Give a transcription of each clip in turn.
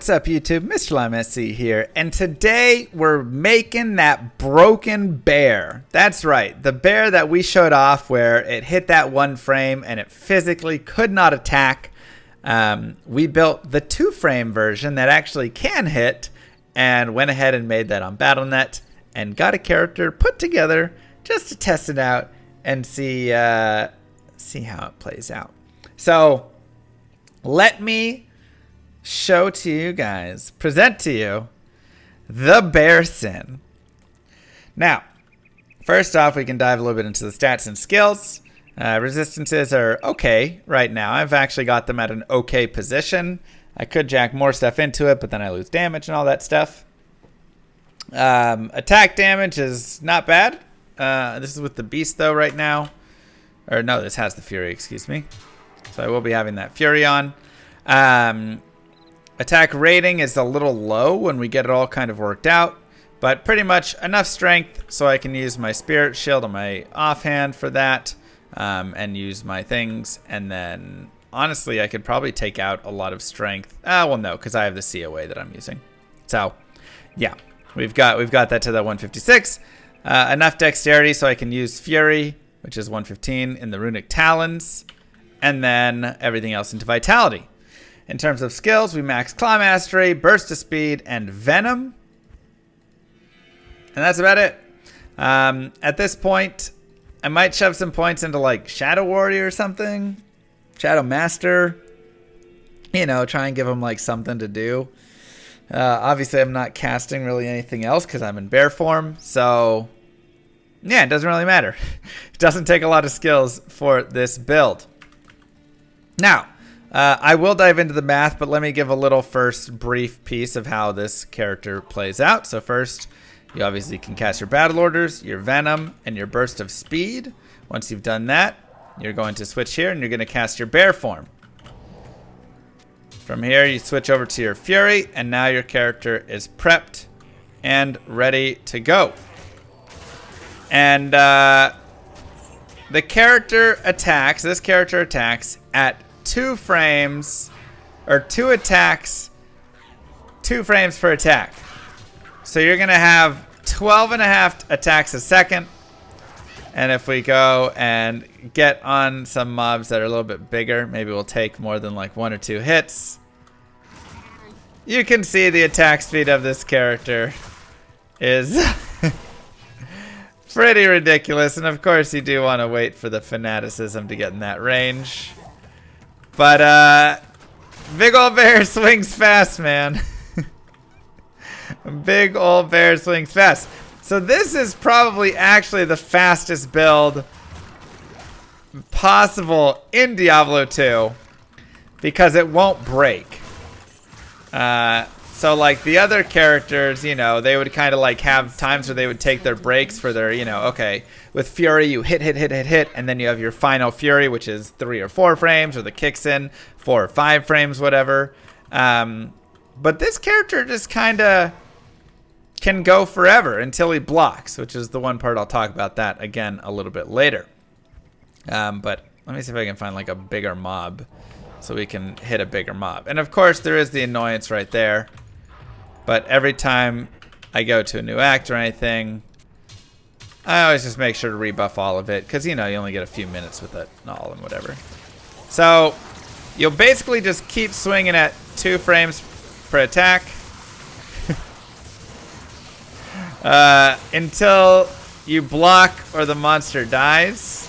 What's up, YouTube? Mr. Lime SC here, and today we're making that broken bear. That's right, the bear that we showed off where it hit that one frame and it physically could not attack. We built the 2-frame version that actually can hit and went ahead and made that on BattleNet and got a character put together just to test it out and see how it plays out. So let me show to you guys, present to you the bear sin. Now, first off, we can dive a little bit into the stats and skills. Resistances are okay right now. I've actually got them at an okay position. I could jack more stuff into it, but then I lose damage and all that stuff. Attack damage is not bad. This is with the beast though right now. Or no, this has the fury, excuse me. So I will be having that fury on. Attack rating is a little low when we get it all kind of worked out, but pretty much enough strength so I can use my spirit shield on my offhand for that, and use my things. And then honestly, I could probably take out a lot of strength. Well, no, because I have the COA that I'm using. So yeah, we've got that to the 156. Enough dexterity so I can use fury, which is 115 in the runic talons, and then everything else into vitality. In terms of skills, we max claw mastery, burst of speed, and venom. And that's about it. At this point, I might shove some points into like Shadow Warrior or something. Shadow Master. You know, try and give him like something to do. Obviously, I'm not casting really anything else because I'm in bear form. So, yeah, it doesn't really matter. It doesn't take a lot of skills for this build. Now, I will dive into the math, but let me give a little first brief piece of how this character plays out. So first, you obviously can cast your battle orders, your venom, and your burst of speed. Once you've done that, you're going to switch here and you're going to cast your bear form. From here, you switch over to your fury, and now your character is prepped and ready to go. And this character attacks at 2 frames, or 2 attacks, 2 frames per attack. So you're going to have 12.5 attacks a second. And if we go and get on some mobs that are a little bit bigger, maybe we'll take more than like 1 or 2 hits. You can see the attack speed of this character is pretty ridiculous. And of course you do want to wait for the fanaticism to get in that range. But, big old bear swings fast, man. Big old bear swings fast. So this is probably actually the fastest build possible in Diablo 2 because it won't break. So like the other characters, you know, they would kind of like have times where they would take their breaks for their, you know, okay, with Fury you hit, and then you have your final Fury, which is 3 or 4 frames, or the kicks in 4 or 5 frames, whatever. But this character just kind of can go forever until he blocks, which is the one part I'll talk about that again a little bit later. But let me see if I can find like a bigger mob so we can hit a bigger mob. And of course there is the annoyance right there. But every time I go to a new act or anything, I always just make sure to rebuff all of it, because you know you only get a few minutes with it all and whatever. So you'll basically just keep swinging at 2 frames per attack until you block or the monster dies.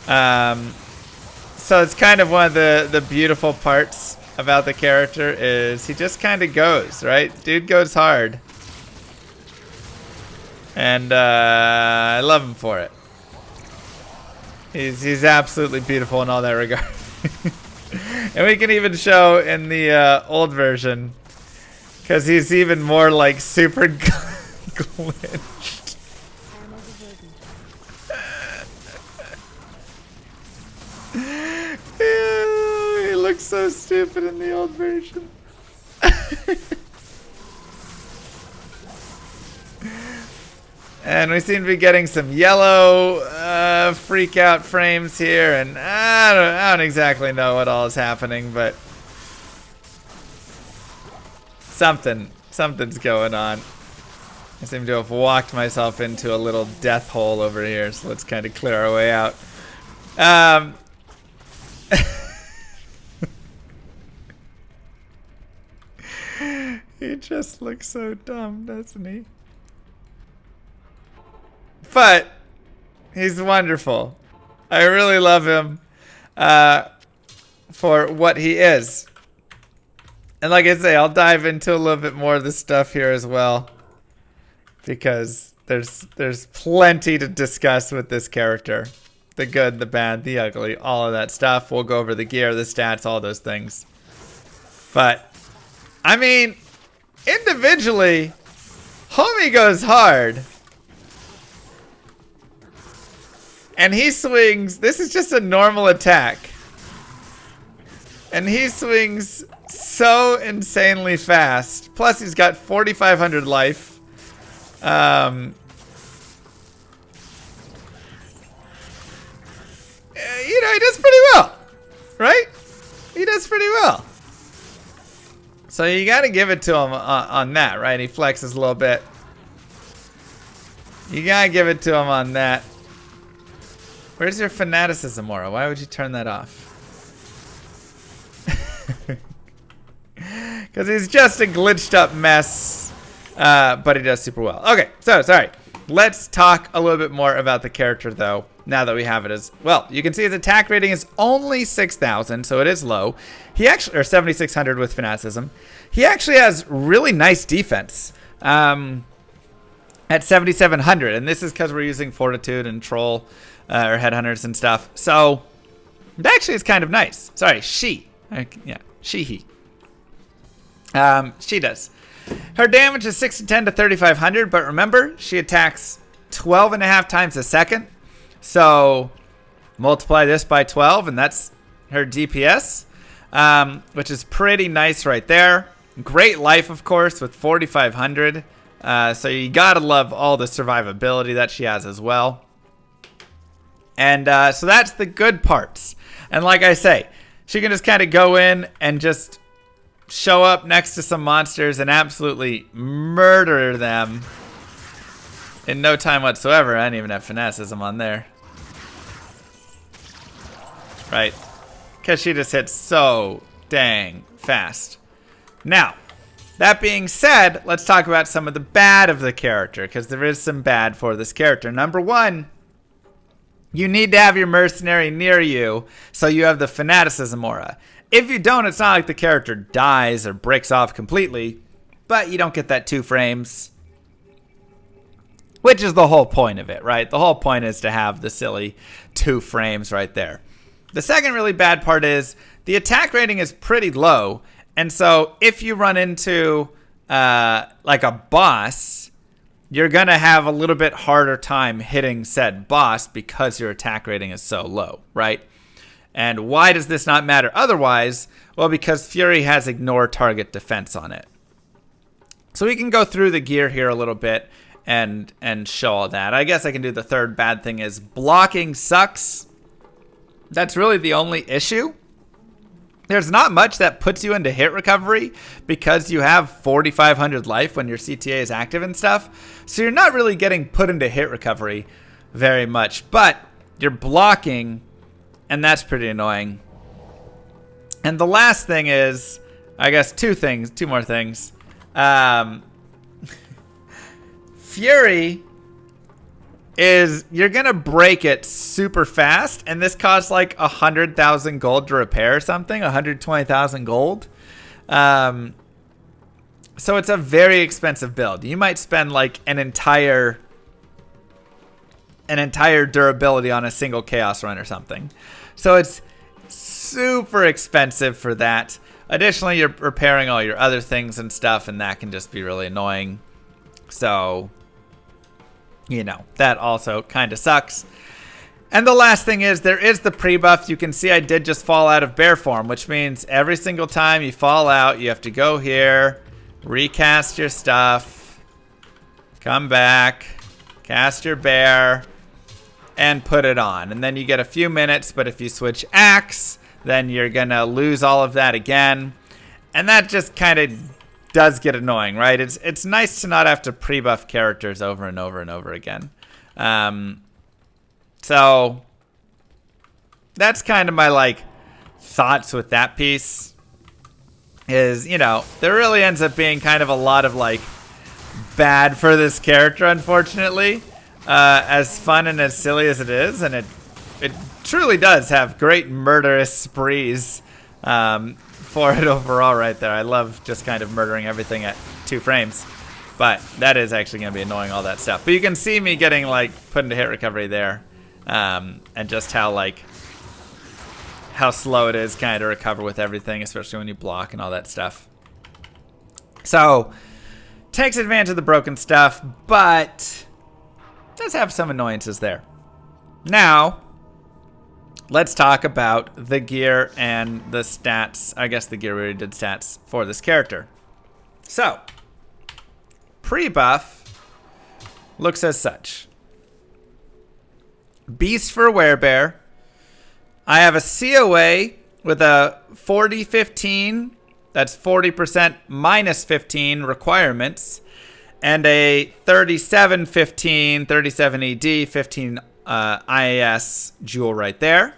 So it's kind of one of the beautiful parts about the character is he just kind of goes, right? Dude goes hard. And I love him for it. He's absolutely beautiful in all that regard. And we can even show in the old version, because he's even more like super glitched. He looks so stupid in the old version. And we seem to be getting some yellow freak out frames here, and I don't exactly know what all is happening, but Something's going on. I seem to have walked myself into a little death hole over here, so let's kind of clear our way out. He just looks so dumb, doesn't he? But he's wonderful. I really love him for what he is. And like I say, I'll dive into a little bit more of this stuff here as well, because there's plenty to discuss with this character. The good, the bad, the ugly, all of that stuff. We'll go over the gear, the stats, all those things. But, I mean, individually, homie goes hard. And he swings, this is just a normal attack. And he swings so insanely fast. Plus he's got 4,500 life. You know, he does pretty well. Right? He does pretty well. So you gotta give it to him on that, right? He flexes a little bit. You gotta give it to him on that. Where's your fanaticism, Aura? Why would you turn that off? Because he's just a glitched up mess, but he does super well. Okay, so, sorry. Let's talk a little bit more about the character, though, now that we have it as well. You can see his attack rating is only 6,000, so it is low. He actually, or 7,600 with fanaticism. He actually has really nice defense at 7,700, and this is because we're using Fortitude and Troll or Headhunters and stuff. So, it actually is kind of nice. Sorry, she. Yeah, he. She does. Her damage is 610 to 3,500, but remember, she attacks 12.5 times a second. So multiply this by 12, and that's her DPS, which is pretty nice right there. Great life, of course, with 4,500. So you gotta love all the survivability that she has as well. And so that's the good parts. And like I say, she can just kind of go in and just show up next to some monsters and absolutely murder them in no time whatsoever. I didn't even have fanaticism on there. Right. Because she just hits so dang fast. Now, that being said, let's talk about some of the bad of the character, because there is some bad for this character. Number one, you need to have your mercenary near you so you have the fanaticism aura. If you don't, it's not like the character dies or breaks off completely, but you don't get that 2 frames, which is the whole point of it, right? The whole point is to have the silly 2 frames right there. The second really bad part is the attack rating is pretty low, and so if you run into like a boss, you're going to have a little bit harder time hitting said boss because your attack rating is so low, right? And why does this not matter otherwise? Well, because Fury has ignore target defense on it. So we can go through the gear here a little bit and show all that. I guess I can do the third bad thing is blocking sucks. That's really the only issue. There's not much that puts you into hit recovery because you have 4,500 life when your CTA is active and stuff. So you're not really getting put into hit recovery very much, but you're blocking, and that's pretty annoying. And the last thing is, I guess two more things. Fury is, you're going to break it super fast, and this costs like 100,000 gold to repair or something, 120,000 gold. So it's a very expensive build. You might spend like an entire durability on a single chaos run or something. So it's super expensive for that. Additionally, you're repairing all your other things and stuff, and that can just be really annoying. So, you know, that also kind of sucks. And the last thing is, there is the pre-buff. You can see I did just fall out of bear form, which means every single time you fall out, you have to go here, recast your stuff, come back, cast your bear, and put it on. And then you get a few minutes, but if you switch axe, then you're going to lose all of that again. And that just kind of does get annoying, right? It's nice to not have to pre-buff characters over and over and over again. So that's kind of my like thoughts with that piece. Is, you know, there really ends up being kind of a lot of like bad for this character, unfortunately. As fun and as silly as it is, and it truly does have great murderous sprees for it overall right there. I love just kind of murdering everything at 2 frames. But that is actually going to be annoying, all that stuff. But you can see me getting like put into hit recovery there. And just how slow it is kind of to recover with everything, especially when you block and all that stuff. So takes advantage of the broken stuff, but does have some annoyances there. Now, let's talk about the gear and the stats. I guess the gear already did stats for this character. So, pre-buff looks as such. Beast for Werebear. I have a COA with a 40-15. That's 40% minus 15 requirements. And a 37-15, 37 ED, 15 IAS jewel right there.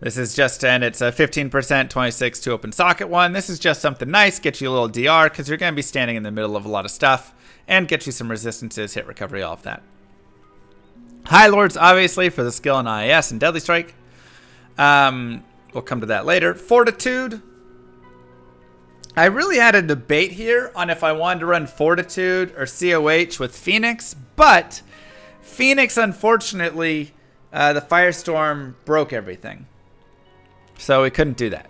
This is just, and it's a 15%, 26 to open socket one. This is just something nice, get you a little DR, because you're going to be standing in the middle of a lot of stuff, and get you some resistances, hit recovery, all of that. High Lords, obviously, for the skill in IAS and Deadly Strike. We'll come to that later. Fortitude. I really had a debate here on if I wanted to run Fortitude or COH with Phoenix, but Phoenix, unfortunately, the Firestorm broke everything. So we couldn't do that.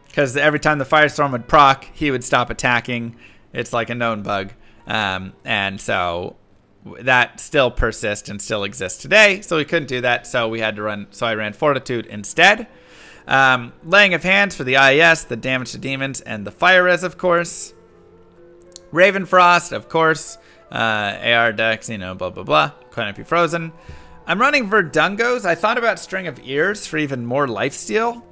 Because every time the Firestorm would proc, he would stop attacking. It's like a known bug. And so that still persists and still exists today. So we couldn't do that. So we had to run. So I ran Fortitude instead. Laying of Hands for the IES, the damage to demons, and the fire res, of course. Ravenfrost, of course. AR decks, you know, blah, blah, blah. Canopy Frozen. I'm running Verdungos. I thought about String of Ears for even more lifesteal.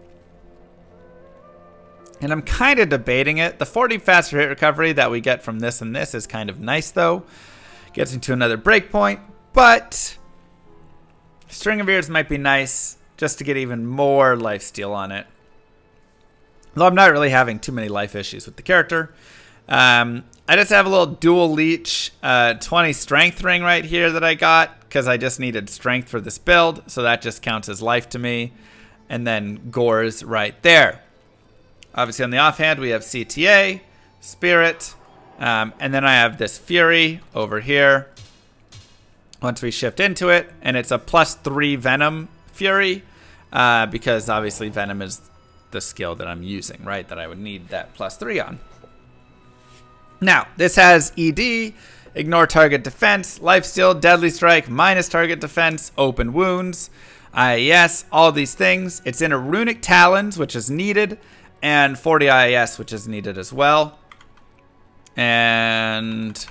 And I'm kind of debating it. The 40 faster hit recovery that we get from this and this is kind of nice, though. Gets into another breakpoint. But String of Ears might be nice just to get even more lifesteal on it. Though I'm not really having too many life issues with the character. I just have a little dual leech 20 strength ring right here that I got because I just needed strength for this build. So that just counts as life to me. And then Gores right there. Obviously on the offhand we have CTA, Spirit, and then I have this Fury over here. Once we shift into it, and it's a +3 Venom Fury because obviously Venom is the skill that I'm using, right? That I would need that +3 on. Now, this has ED, ignore target defense, lifesteal, deadly strike, minus target defense, open wounds, IAS, all these things. It's in a runic talons, which is needed, and 40 IAS, which is needed as well. And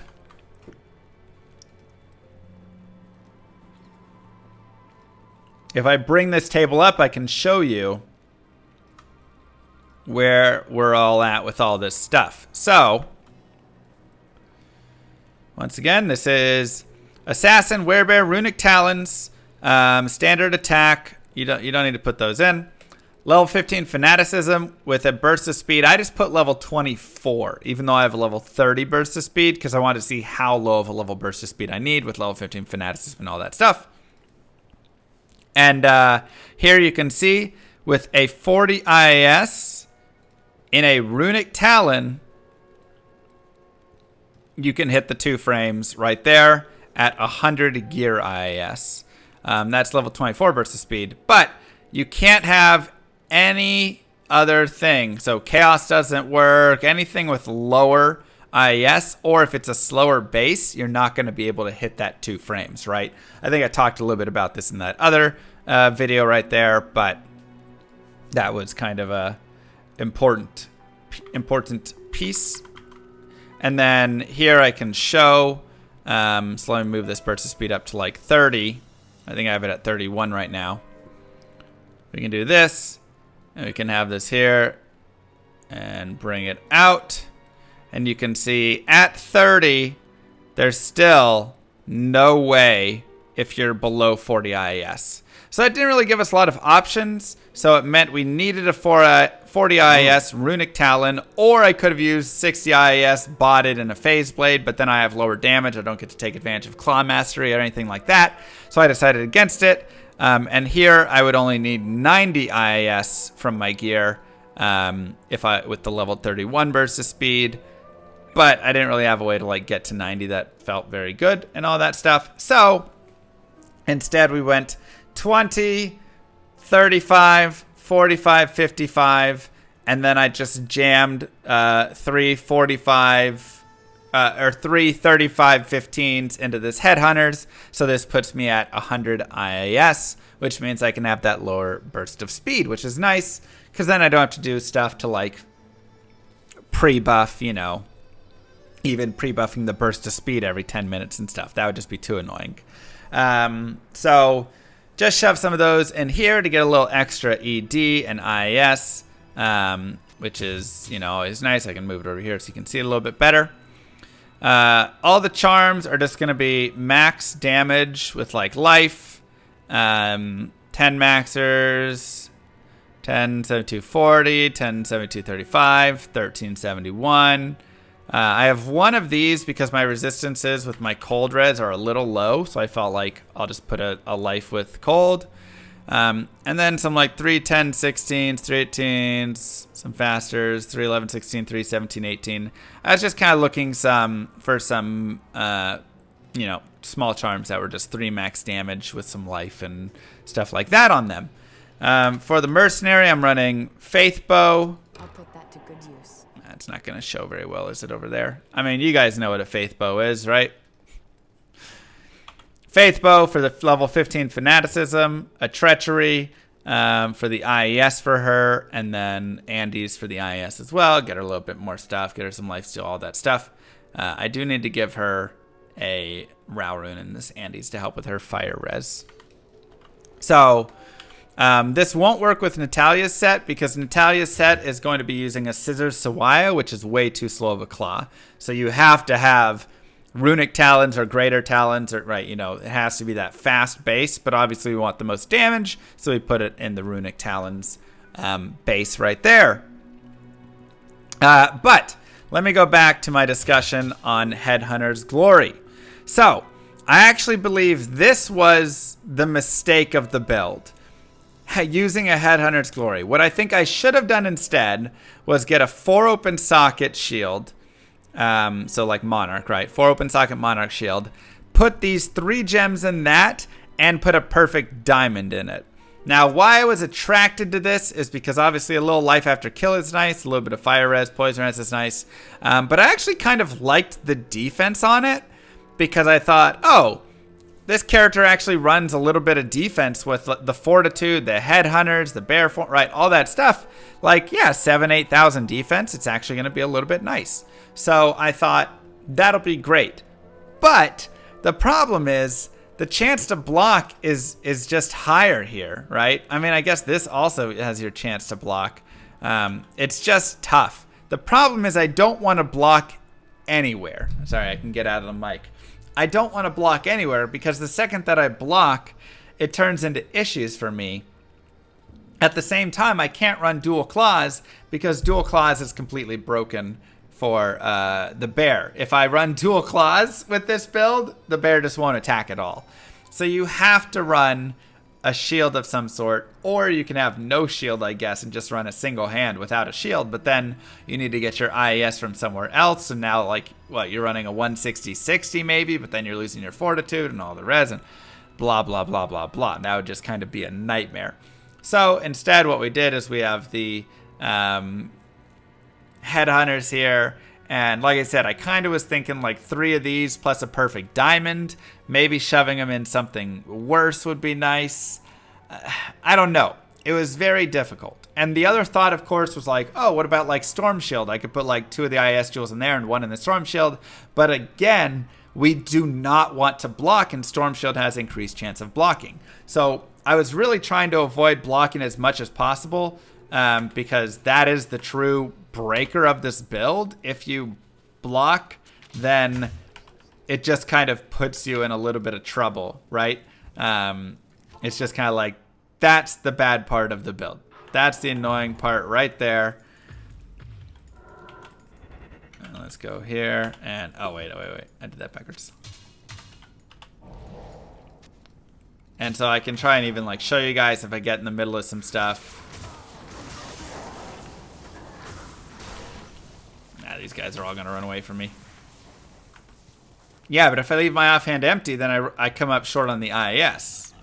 if I bring this table up, I can show you where we're all at with all this stuff. So, once again, this is Assassin, Werebear, Runic Talons, standard attack. You don't need to put those in. Level 15 Fanaticism with a burst of speed. I just put level 24, even though I have a level 30 burst of speed, because I wanted to see how low of a level burst of speed I need with level 15 Fanaticism and all that stuff. And here you can see with a 40 IAS in a Runic Talon, you can hit the 2 frames right there at 100 gear IAS. That's level 24 burst of speed. But you can't have any other thing. So Chaos doesn't work. Anything with lower IAS, or if it's a slower base, you're not going to be able to hit that 2 frames, right? I think I talked a little bit about this in that other video right there, but that was kind of a important piece. And then here I can show, so let me move this burst of speed up to like 30. I think I have it at 31 right now. We can do this, and we can have this here, and bring it out. And you can see at 30, there's still no way if you're below 40 IAS. So it didn't really give us a lot of options. So it meant we needed a 40 IAS Runic Talon, or I could have used 60 IAS botted in a Phase Blade, but then I have lower damage. I don't get to take advantage of Claw Mastery or anything like that. So I decided against it. And here I would only need 90 IAS from my gear with the level 31 burst of speed. But I didn't really have a way to like get to 90 that felt very good and all that stuff. So instead we went 20, 35, 45, 55, and then I just jammed 3 45 or 3 35 15s into this Headhunters. So this puts me at 100 IAS, which means I can have that lower burst of speed, which is nice because then I don't have to do stuff to like pre-buff, you know, even pre-buffing the burst of speed every 10 minutes and stuff. That would just be too annoying. So just shove some of those in here to get a little extra ED and IAS, which is, you know, always nice. I can move it over here so you can see it a little bit better. All the charms are just going to be max damage with like life, 10 maxers, 10, 72, 40, 10, 72, 35, 13, 71. I have one of these because my resistances with my cold res are a little low, so I felt like I'll just put a life with cold. And then some like 3, 10, 16s, 3, 18s, some fasters, 3, 11, 16, 3, 17, 18. I was just kind of looking for some, you know, small charms that were just 3 max damage with some life and stuff like that on them. For the mercenary, I'm running Faith Bow. I'll put that to good use. It's not going to show very well, is it, over there? I mean, you guys know what a Faith Bow is, right? Faith Bow for the level 15 Fanaticism, a Treachery for the IES for her, and then Andy's for the IES as well. Get her a little bit more stuff, get her some lifesteal, all that stuff. I do need to give her a Rao Rune in this Andy's to help with her fire res. So this won't work with Natalia's set because Natalia's set is going to be using a Scissors Sawaya, which is way too slow of a claw. So you have to have Runic Talons or Greater Talons, or right, you know, it has to be that fast base, but obviously we want the most damage, so we put it in the Runic Talons base right there. But let me go back to my discussion on Headhunter's Glory. So I actually believe this was the mistake of the build. Using a Headhunter's Glory. What I think I should have done instead was get a 4 open socket shield. So like Monarch, right? 4 open socket Monarch shield. Put these 3 gems in that and put a perfect diamond in it. Now, why I was attracted to this is because obviously a little life after kill is nice. A little bit of fire res, poison res is nice. But I actually kind of liked the defense on it because I thought, oh, this character actually runs a little bit of defense with the Fortitude, the Headhunters, the Bear, right? All that stuff. Like, yeah, 7,000-8,000 defense. It's actually going to be a little bit nice. So I thought that'll be great. But the problem is the chance to block is just higher here, right? I mean, I guess this also has your chance to block. It's just tough. The problem is I don't want to block anywhere. Sorry, I can get out of the mic. I don't want to block anywhere because the second that I block, it turns into issues for me. At the same time, I can't run dual claws because dual claws is completely broken for the bear. If I run dual claws with this build, the bear just won't attack at all. So you have to run a shield of some sort, or you can have no shield, I guess, and just run a single hand without a shield, but then you need to get your IES from somewhere else, and now, like, what, you're running a 160-60 maybe, but then you're losing your Fortitude and all the res, and blah, blah, blah, blah, blah. That would just kind of be a nightmare. So instead, what we did is we have the Headhunters here, and like I said, I kind of was thinking like 3 of these plus a perfect diamond. Maybe shoving them in something worse would be nice. I don't know. It was very difficult. And the other thought, of course, was like, oh, what about like Storm Shield? I could put like 2 of the IS jewels in there and 1 in the Storm Shield. But again, we do not want to block, and Storm Shield has increased chance of blocking. So I was really trying to avoid blocking as much as possible because that is the true breaker of this build. If you block, then it just kind of puts you in a little bit of trouble, right? It's just kind of like, that's the bad part of the build. That's the annoying part right there. And let's go here and, oh, wait. I did that backwards. And so I can try and even like show you guys if I get in the middle of some stuff. Nah, these guys are all gonna run away from me. Yeah, but if I leave my offhand empty, then I come up short on the IIS.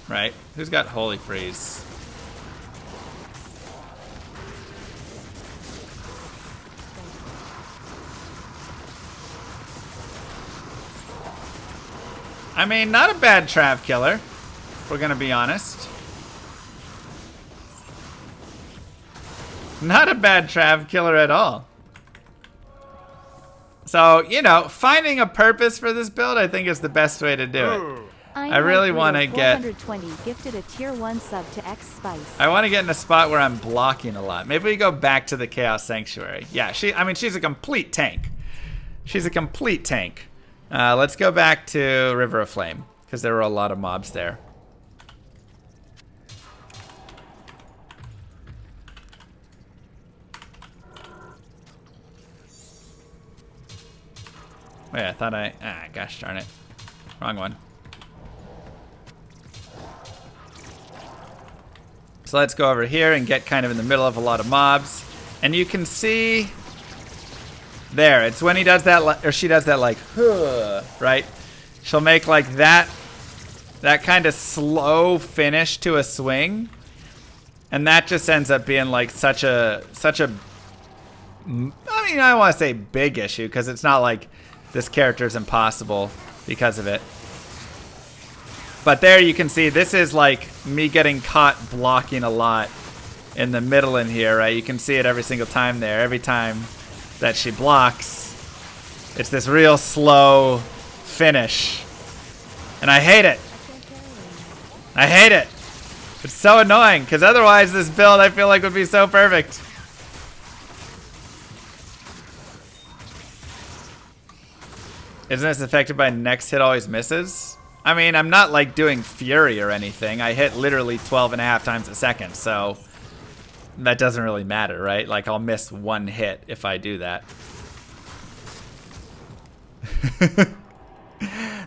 Right? Who's got Holy Freeze? I mean, not a bad Trav killer, if we're gonna be honest. Not a bad Trav killer at all. So, you know, finding a purpose for this build, I think is the best way to do it. I really want to get... gifted a tier 1 sub to X Spice. I want to get in a spot where I'm blocking a lot. Maybe we go back to the Chaos Sanctuary. Yeah, I mean, she's a complete tank. She's a complete tank. Let's go back to River of Flame, because there were a lot of mobs there. Wait, I thought gosh darn it. Wrong one. So let's go over here and get kind of in the middle of a lot of mobs. And you can see... There, it's when he does that, or she does that like, right? She'll make like that kind of slow finish to a swing. And that just ends up being like such a, I mean, I don't want to say big issue, because it's not like this character is impossible because of it. But there you can see, this is like me getting caught blocking a lot in the middle in here, right? You can see it every single time there. Every time that she blocks, it's this real slow finish. And I hate it. I hate it. It's so annoying, because otherwise this build I feel like would be so perfect. Isn't this affected by next hit always misses? I mean, I'm not like doing Fury or anything. I hit literally 12.5 times a second, so that doesn't really matter, right? Like, I'll miss one hit if I do that.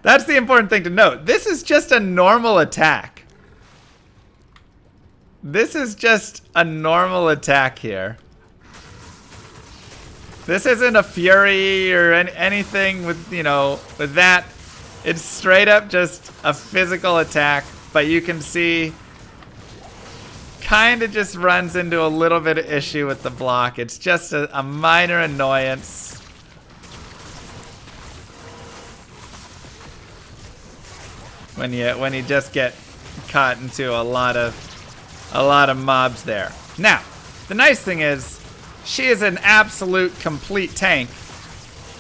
That's the important thing to note. This is just a normal attack. This is just a normal attack here. This isn't a Fury or anything with, you know, with that. It's straight up just a physical attack, but you can see kind of just runs into a little bit of issue with the block. It's just a minor annoyance. When you just get caught into a lot of mobs there. Now, the nice thing is, she is an absolute complete tank.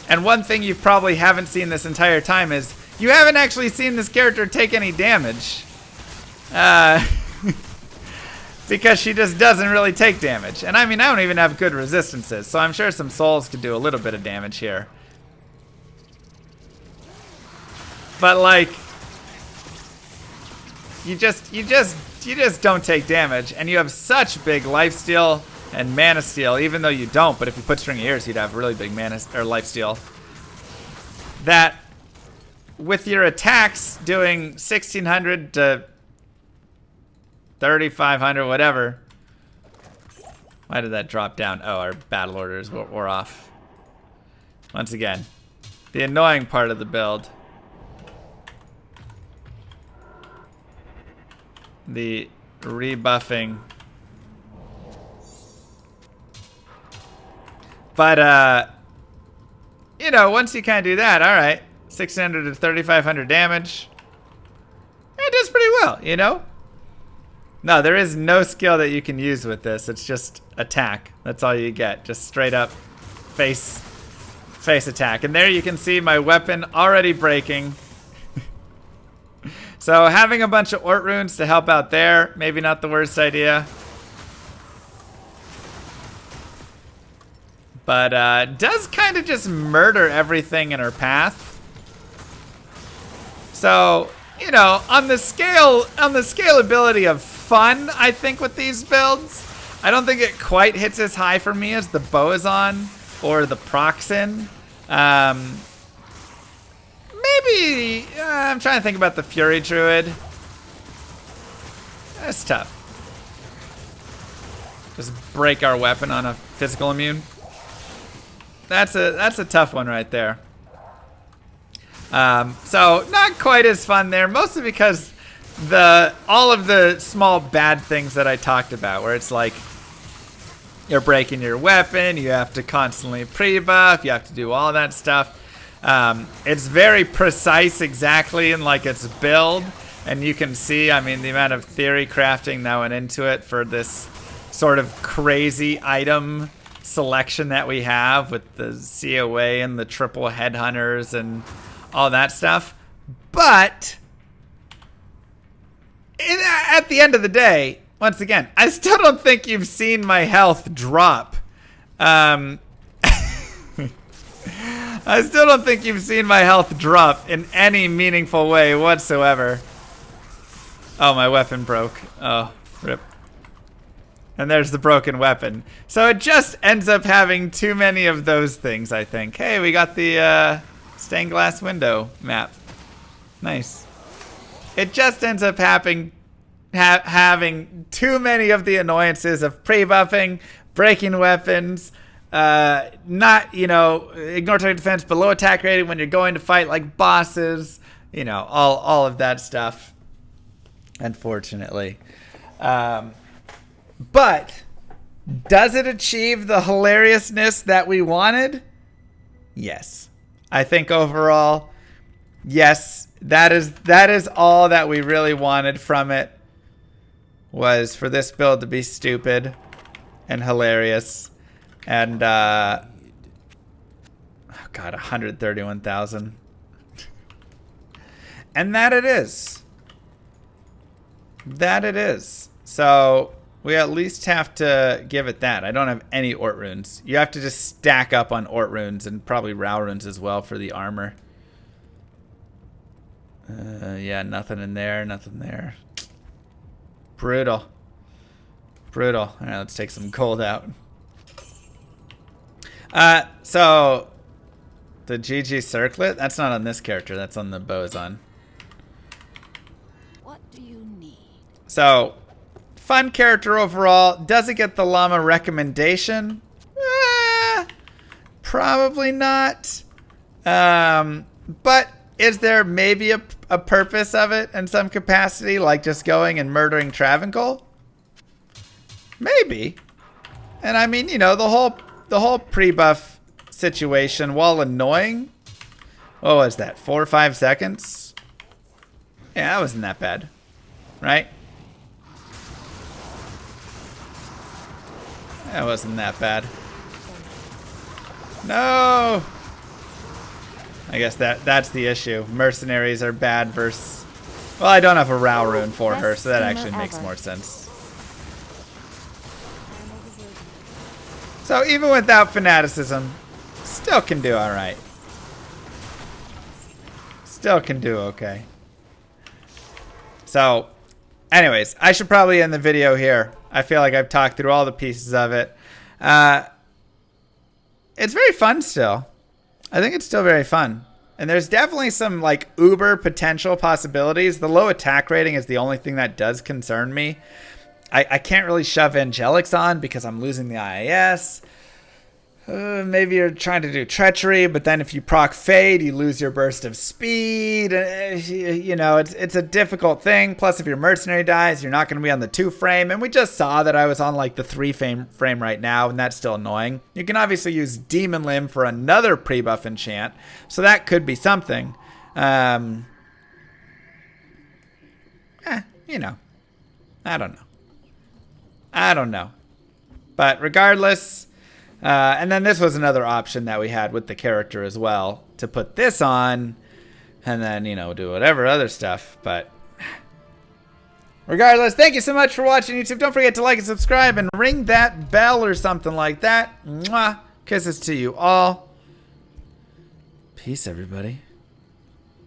And one thing you probably haven't seen this entire time is you haven't actually seen this character take any damage. Because she just doesn't really take damage. And I mean, I don't even have good resistances, so I'm sure some souls could do a little bit of damage here. But like, you just don't take damage, and you have such big lifesteal and mana steal, even though you don't, but if you put String of Ears, you'd have really big mana or lifesteal. That with your attacks doing 1600 to 3500, whatever. Why did that drop down? Oh, our battle orders were off. Once again, the annoying part of the build. The rebuffing. But, you know, once you kind of do that, all right, 600 to 3,500 damage. It does pretty well, you know? No, there is no skill that you can use with this. It's just attack. That's all you get. Just straight up face attack. And there you can see my weapon already breaking. So having a bunch of Ort runes to help out there, maybe not the worst idea. but does kind of just murder everything in her path. So, you know, on the scalability of fun, I think with these builds, I don't think it quite hits as high for me as the Boazon or the Proxen. Maybe I'm trying to think about the Fury Druid. That's tough. Just break our weapon on a physical immune. That's a tough one right there. So not quite as fun there, mostly because all of the small bad things that I talked about, where it's like you're breaking your weapon, you have to constantly pre-buff, you have to do all that stuff. It's very precise exactly in like its build, and you can see, I mean, the amount of theory crafting that went into it for this sort of crazy item selection that we have with the COA and the triple headhunters and all that stuff. But at the end of the day, once again, I still don't think you've seen my health drop. I still don't think you've seen my health drop in any meaningful way whatsoever. Oh, my weapon broke. Oh, rip. And there's the broken weapon. So it just ends up having too many of those things, I think. Hey, we got the stained glass window map. Nice. It just ends up having too many of the annoyances of pre-buffing, breaking weapons, not, you know, ignore target defense, below attack rating when you're going to fight like bosses, you know, all of that stuff, unfortunately. But does it achieve the hilariousness that we wanted? Yes. I think overall, yes, that is all that we really wanted from it, was for this build to be stupid and hilarious. And oh god, 131,000. And that it is. That it is. So we at least have to give it that. I don't have any Ort runes. You have to just stack up on Ort runes and probably Rao runes as well for the armor. Yeah, nothing in there, nothing there. Brutal. Brutal. All right, let's take some gold out. So the GG circlet, that's not on this character, that's on the Boazon. What do you need? So fun character overall. Does it get the llama recommendation? Probably not. But is there maybe a purpose of it in some capacity, like just going and murdering Travancore? Maybe. And I mean, you know, the whole pre-buff situation, while annoying, what was that, 4 or 5 seconds? Yeah, that wasn't that bad, right? That wasn't that bad. No! I guess that's the issue. Mercenaries are bad versus... Well, I don't have a Rao rune for her, so that actually makes more sense. So even without fanaticism, still can do alright. Still can do okay. So, anyways, I should probably end the video here. I feel like I've talked through all the pieces of it. It's very fun still. I think it's still very fun. And there's definitely some like uber potential possibilities. The low attack rating is the only thing that does concern me. I can't really shove Angelics on because I'm losing the IIS. Maybe you're trying to do treachery, but then if you proc fade, you lose your burst of speed. You know, it's a difficult thing. Plus, if your mercenary dies, you're not going to be on the 2 frame. And we just saw that I was on like the 3 frame right now, and that's still annoying. You can obviously use Demon Limb for another pre-buff enchant, so that could be something. You know, I don't know. But regardless... and then this was another option that we had with the character as well, to put this on and then, you know, do whatever other stuff. But regardless, thank you so much for watching YouTube. Don't forget to like and subscribe and ring that bell or something like that. Mwah. Kisses to you all. Peace, everybody.